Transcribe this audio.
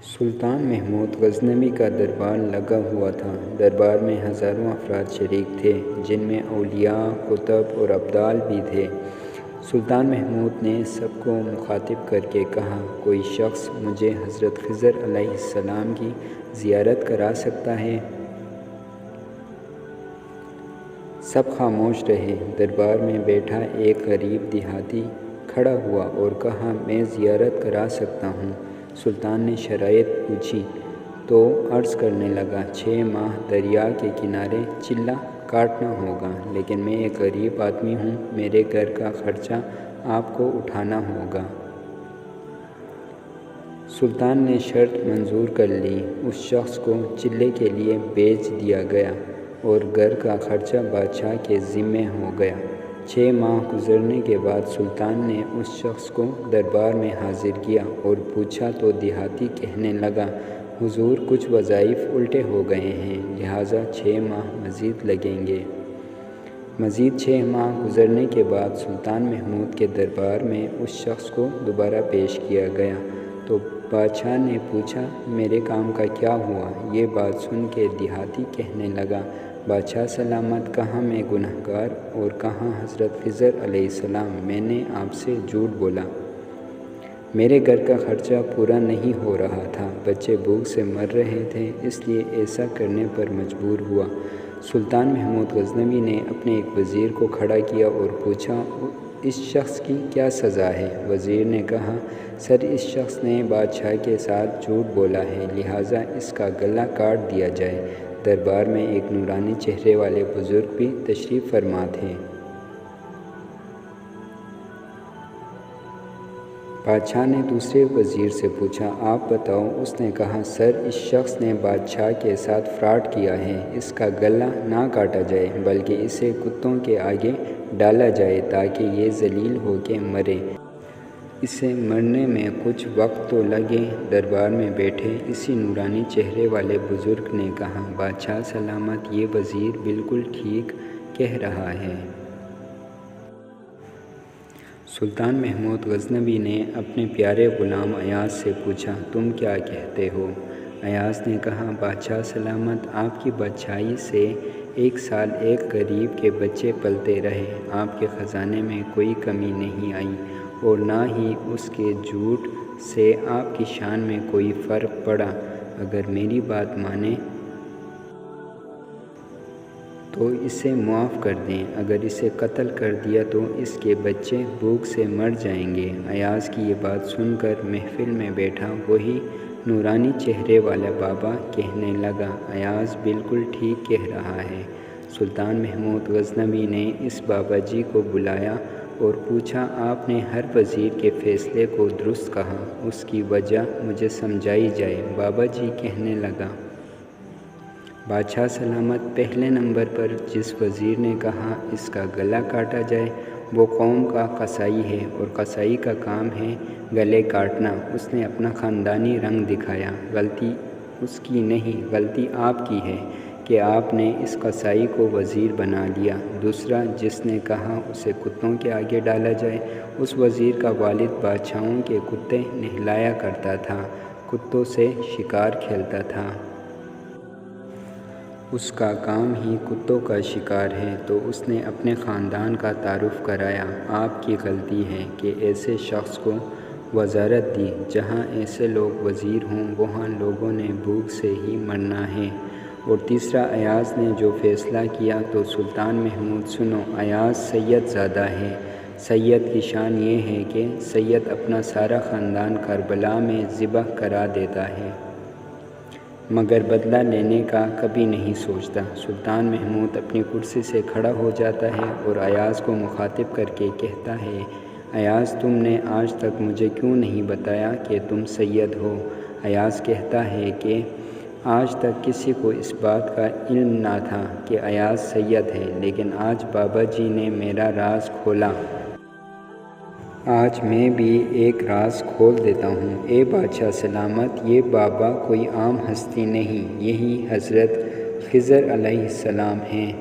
سلطان محمود غزنوی کا دربار لگا ہوا تھا۔ دربار میں ہزاروں افراد شریک تھے، جن میں اولیاء، کتب اور ابدال بھی تھے۔ سلطان محمود نے سب کو مخاطب کر کے کہا، کوئی شخص مجھے حضرت خضر علیہ السلام کی زیارت کرا سکتا ہے؟ سب خاموش رہے۔ دربار میں بیٹھا ایک غریب دیہاتی کھڑا ہوا اور کہا، میں زیارت کرا سکتا ہوں۔ سلطان نے شرائط پوچھی تو عرض کرنے لگا، 6 ماہ دریا کے کنارے چلہ کاٹنا ہوگا، لیکن میں ایک غریب آدمی ہوں، میرے گھر کا خرچہ آپ کو اٹھانا ہوگا۔ سلطان نے شرط منظور کر لی۔ اس شخص کو چلے کے لیے بیچ دیا گیا اور گھر کا خرچہ بادشاہ کے ذمہ ہو گیا۔ 6 ماہ گزرنے کے بعد سلطان نے اس شخص کو دربار میں حاضر کیا اور پوچھا تو دیہاتی کہنے لگا، حضور کچھ وظائف الٹے ہو گئے ہیں، لہٰذا 6 ماہ مزید لگیں گے۔ مزید 6 ماہ گزرنے کے بعد سلطان محمود کے دربار میں اس شخص کو دوبارہ پیش کیا گیا تو بادشاہ نے پوچھا، میرے کام کا کیا ہوا؟ یہ بات سن کے دیہاتی کہنے لگا، بادشاہ سلامت، کہاں میں گنہگار اور کہاں حضرت خضر علیہ السلام، میں نے آپ سے جھوٹ بولا۔ میرے گھر کا خرچہ پورا نہیں ہو رہا تھا، بچے بھوک سے مر رہے تھے، اس لیے ایسا کرنے پر مجبور ہوا۔ سلطان محمود غزنوی نے اپنے ایک وزیر کو کھڑا کیا اور پوچھا، اس شخص کی کیا سزا ہے؟ وزیر نے کہا، سر، اس شخص نے بادشاہ کے ساتھ جھوٹ بولا ہے، لہٰذا اس کا گلا کاٹ دیا جائے۔ دربار میں ایک نورانی چہرے والے بزرگ بھی تشریف فرما تھے۔ بادشاہ نے دوسرے وزیر سے پوچھا، آپ بتاؤ۔ اس نے کہا، سر، اس شخص نے بادشاہ کے ساتھ فراڈ کیا ہے، اس کا گلا نہ کاٹا جائے بلکہ اسے کتوں کے آگے ڈالا جائے تاکہ یہ ذلیل ہو کے مرے۔ اسے مرنے میں کچھ وقت تو لگے۔ دربار میں بیٹھے اسی نورانی چہرے والے بزرگ نے کہا، بادشاہ سلامت، یہ وزیر بالکل ٹھیک کہہ رہا ہے۔ سلطان محمود غزنوی نے اپنے پیارے غلام ایاز سے پوچھا، تم کیا کہتے ہو؟ ایاز نے کہا، بادشاہ سلامت، آپ کی بادشاہی سے 1 سال ایک غریب کے بچے پلتے رہے، آپ کے خزانے میں کوئی کمی نہیں آئی اور نہ ہی اس کے جھوٹ سے آپ کی شان میں کوئی فرق پڑا۔ اگر میری بات مانیں تو اسے معاف کر دیں، اگر اسے قتل کر دیا تو اس کے بچے بھوک سے مر جائیں گے۔ ایاز کی یہ بات سن کر محفل میں بیٹھا وہی نورانی چہرے والا بابا کہنے لگا، ایاز بالکل ٹھیک کہہ رہا ہے۔ سلطان محمود غزنوی نے اس بابا جی کو بلایا اور پوچھا، آپ نے ہر وزیر کے فیصلے کو درست کہا، اس کی وجہ مجھے سمجھائی جائے۔ بابا جی کہنے لگا، بادشاہ سلامت، پہلے نمبر پر جس وزیر نے کہا اس کا گلا کاٹا جائے وہ قوم کا قصائی ہے اور قصائی کا کام ہے گلے کاٹنا۔ اس نے اپنا خاندانی رنگ دکھایا۔ غلطی اس کی نہیں، غلطی آپ کی ہے کہ آپ نے اس قصائی کو وزیر بنا لیا۔ دوسرا جس نے کہا اسے کتوں کے آگے ڈالا جائے، اس وزیر کا والد بادشاہوں کے کتے نہلایا کرتا تھا، کتوں سے شکار کھیلتا تھا۔ اس کا کام ہی کتوں کا شکار ہے، تو اس نے اپنے خاندان کا تعارف کرایا۔ آپ کی غلطی ہے کہ ایسے شخص کو وزارت دی۔ جہاں ایسے لوگ وزیر ہوں وہاں لوگوں نے بھوک سے ہی مرنا ہے۔ اور تیسرا ایاز نے جو فیصلہ کیا تو سلطان محمود سنو، ایاز سید زادہ ہے۔ سید کی شان یہ ہے کہ سید اپنا سارا خاندان کربلا میں ذبح کرا دیتا ہے، مگر بدلہ لینے کا کبھی نہیں سوچتا۔ سلطان محمود اپنی کرسی سے کھڑا ہو جاتا ہے اور ایاز کو مخاطب کر کے کہتا ہے، ایاز، تم نے آج تک مجھے کیوں نہیں بتایا کہ تم سید ہو؟ ایاز کہتا ہے کہ آج تک کسی کو اس بات کا علم نہ تھا کہ ایاز سید ہے، لیکن آج بابا جی نے میرا راز کھولا۔ آج میں بھی ایک راز کھول دیتا ہوں۔ اے بادشاہ سلامت، یہ بابا کوئی عام ہستی نہیں، یہی حضرت خضر علیہ السلام ہیں۔